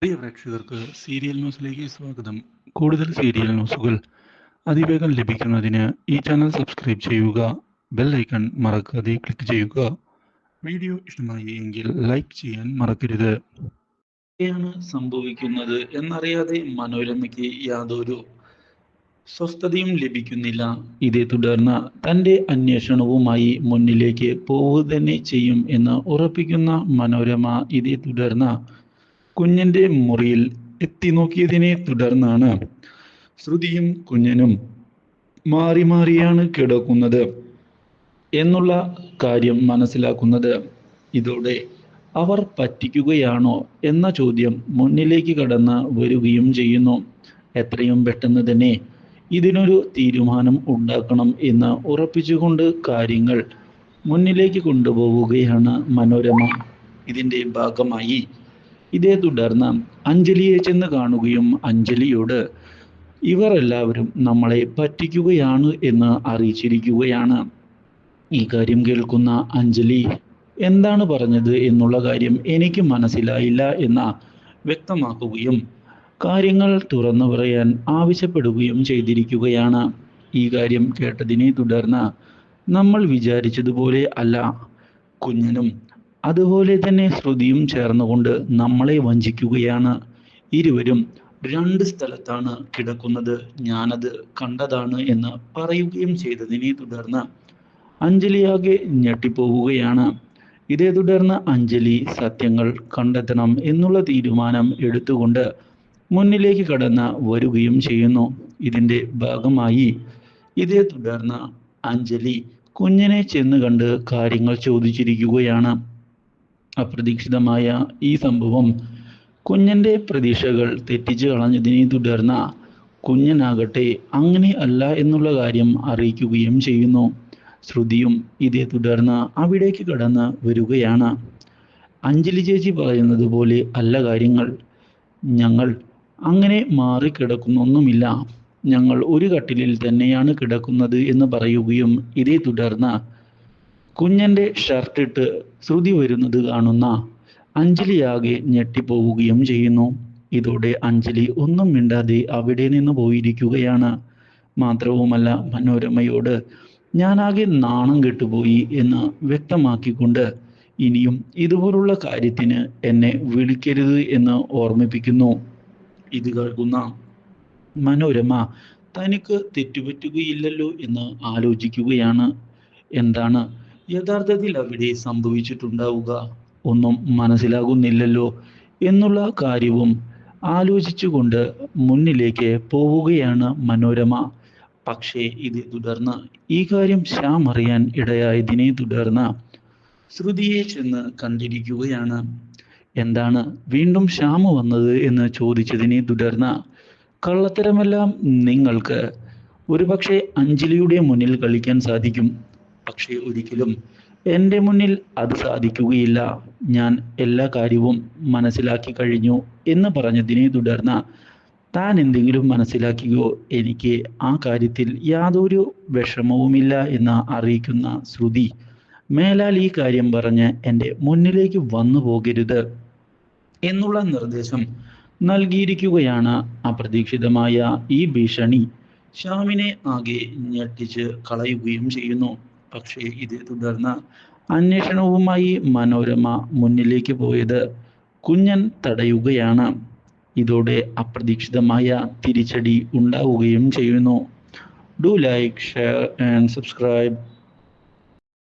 പ്രിയ പ്രേക്ഷകർക്ക് സീരിയൽ ന്യൂസിലേക്ക് സ്വാഗതം. കൂടുതൽ സീരിയൽ ന്യൂസുകൾ അതിവേഗം ലഭിക്കുന്നതിന് ഈ ചാനൽ സബ്സ്ക്രൈബ് ചെയ്യുക. ബെൽ ഐക്കൺ മറക്കാതെ ക്ലിക്ക് ചെയ്യുക. വീഡിയോ ഇഷ്ടമായി എങ്കിൽ ലൈക്ക് ചെയ്യാൻ മറക്കരുത്. എന്താണ് സംഭവിക്കുന്നത് എന്നറിയാതെ മനോരമയ്ക്ക് യാതൊരു സ്വസ്ഥതയും ലഭിക്കുന്നില്ല. ഇതേ തുടർന്ന് തൻ്റെ അന്വേഷണവുമായി മുന്നിലേക്ക് പോവുക തന്നെ ചെയ്യും എന്ന് ഉറപ്പിക്കുന്ന മനോരമ ഇതേ തുടർന്ന് കുഞ്ഞിന്റെ മുറിയിൽ എത്തി നോക്കിയതിനെ തുടർന്നാണ് ശ്രുതിയും കുഞ്ഞനും മാറി മാറിയാണ് കിടക്കുന്നത് എന്നുള്ള കാര്യം മനസ്സിലാക്കുന്നത്. ഇതോടെ അവർ പറ്റിക്കുകയാണോ എന്ന ചോദ്യം മുന്നിലേക്ക് കടന്ന് വരികയും ചെയ്യുന്നു. എത്രയും പെട്ടെന്ന് തന്നെ ഇതിനൊരു തീരുമാനം ഉണ്ടാക്കണം എന്ന് ഉറപ്പിച്ചുകൊണ്ട് കാര്യങ്ങൾ മുന്നിലേക്ക് കൊണ്ടുപോവുകയാണ് മനോരമ. ഇതിൻ്റെ ഭാഗമായി ഇതേ തുടർന്ന് അഞ്ജലിയെ ചെന്ന് കാണുകയും അഞ്ജലിയോട് ഇവർ എല്ലാവരും നമ്മളെ പറ്റിക്കുകയാണ് എന്ന് അറിയിച്ചിരിക്കുകയാണ്. ഈ കാര്യം കേൾക്കുന്ന അഞ്ജലി എന്താണ് പറഞ്ഞത് എന്നുള്ള കാര്യം എനിക്ക് മനസ്സിലായില്ല എന്ന് വ്യക്തമാക്കുകയും കാര്യങ്ങൾ തുറന്നു പറയാൻ ആവശ്യപ്പെടുകയും ചെയ്തിരിക്കുകയാണ്. ഈ കാര്യം കേട്ടതിനെ തുടർന്ന് നമ്മൾ വിചാരിച്ചതുപോലെ അല്ല, കുഞ്ഞനും അതുപോലെ തന്നെ ശ്രുതിയും ചേർന്നുകൊണ്ട് നമ്മളെ വഞ്ചിക്കുകയാണ്. ഇരുവരും രണ്ട് സ്ഥലത്താണ് കിടക്കുന്നത്, ഞാനത് കണ്ടതാണ് എന്ന് പറയുകയും ചെയ്തതിനെ തുടർന്ന് അഞ്ജലിയാകെ ഞെട്ടിപ്പോവുകയാണ്. ഇതേ തുടർന്ന് അഞ്ജലി സത്യങ്ങൾ കണ്ടെത്തണം എന്നുള്ള തീരുമാനം എടുത്തുകൊണ്ട് മുന്നിലേക്ക് കടന്ന് വരികയും ചെയ്യുന്നു. ഇതിൻ്റെ ഭാഗമായി ഇതേ തുടർന്ന് അഞ്ജലി കുഞ്ഞിനെ ചെന്ന് കണ്ട് കാര്യങ്ങൾ ചോദിച്ചിരിക്കുകയാണ്. അപ്രതീക്ഷിതമായ ഈ സംഭവം കുഞ്ഞൻ്റെ പ്രതീക്ഷകൾ തെറ്റിച്ചു കളഞ്ഞതിനെ തുടർന്ന് കുഞ്ഞനാകട്ടെ അങ്ങനെ അല്ല എന്നുള്ള കാര്യം അറിയിക്കുകയും ചെയ്യുന്നു. ശ്രുതിയും ഇതേ തുടർന്ന് അവിടേക്ക് കടന്ന് വരികയാണ്. അഞ്ജലി ചേച്ചി പറയുന്നത് പോലെ അല്ല കാര്യങ്ങൾ, ഞങ്ങൾ അങ്ങനെ മാറിക്കിടക്കുന്നൊന്നുമില്ല, ഞങ്ങൾ ഒരു കട്ടിലിൽ തന്നെയാണ് കിടക്കുന്നത് എന്ന് പറയുകയും ഇതേ തുടർന്ന് കുഞ്ഞൻ്റെ ഷർട്ടിട്ട് ശ്രുതി വരുന്നത് കാണുന്ന അഞ്ജലിയാകെ ഞെട്ടിപ്പോവുകയും ചെയ്യുന്നു. ഇതോടെ അഞ്ജലി ഒന്നും മിണ്ടാതെ അവിടെ നിന്ന് പോയിരിക്കുകയാണ്. മാത്രവുമല്ല മനോരമയോട് ഞാനാകെ നാണം കെട്ടുപോയി എന്ന് വ്യക്തമാക്കിക്കൊണ്ട് ഇനിയും ഇതുപോലുള്ള കാര്യത്തിന് എന്നെ വിളിക്കരുത് എന്ന് ഓർമ്മിപ്പിക്കുന്നു. ഇത് കേൾക്കുന്ന മനോരമ തനിക്ക് തെറ്റുപറ്റുകയില്ലല്ലോ എന്ന് ആലോചിക്കുകയാണ്. എന്താണ് യഥാർത്ഥത്തിൽ അവിടെ സംഭവിച്ചിട്ടുണ്ടാവുക, ഒന്നും മനസ്സിലാകുന്നില്ലല്ലോ എന്നുള്ള കാര്യവും ആലോചിച്ചുകൊണ്ട് മുന്നിലേക്ക് പോവുകയാണ് മനോരമ. പക്ഷേ ഇത് തുടർന്ന് ഈ കാര്യം ശ്യാം അറിയാൻ ഇടയായതിനെ തുടർന്ന് ശ്രുതിയെ ചെന്ന് കണ്ടിരിക്കുകയാണ്. എന്താണ് വീണ്ടും ശ്യാം വന്നത് എന്ന് ചോദിച്ചതിനെ തുടർന്ന് കള്ളത്തരമെല്ലാം നിങ്ങൾക്ക് ഒരുപക്ഷെ അഞ്ജലിയുടെ മുന്നിൽ കളിക്കാൻ സാധിക്കും, പക്ഷേ ഒരിക്കലും എൻ്റെ മുന്നിൽ അത് സാധിക്കുകയില്ല, ഞാൻ എല്ലാ കാര്യവും മനസ്സിലാക്കി കഴിഞ്ഞു എന്ന് പറഞ്ഞതിനെ തുടർന്ന് താൻ എന്തെങ്കിലും മനസ്സിലാക്കിയോ, എനിക്ക് ആ കാര്യത്തിൽ യാതൊരു വിഷമവുമില്ല എന്ന് അറിയിക്കുന്ന ശ്രുതി മേലാൽ ഈ കാര്യം പറഞ്ഞ് എൻ്റെ മുന്നിലേക്ക് വന്നു പോകരുത് എന്നുള്ള നിർദ്ദേശം നൽകിയിരിക്കുകയാണ്. അപ്രതീക്ഷിതമായ ഈ ഭീഷണി ശ്യാമിനെ ആകെ ഞെട്ടിച്ച് കളയുകയും ചെയ്യുന്നു. പക്ഷേ ഇതേ തുടർന്ന് അന്വേഷണവുമായി മനോരമ മുന്നിലേക്ക് പോയത് കുഞ്ഞൻ തടയുകയാണ്. ഇതോടെ അപ്രതീക്ഷിതമായ തിരിച്ചടി ഉണ്ടാവുകയും ചെയ്യുന്നു. Do like, share and subscribe.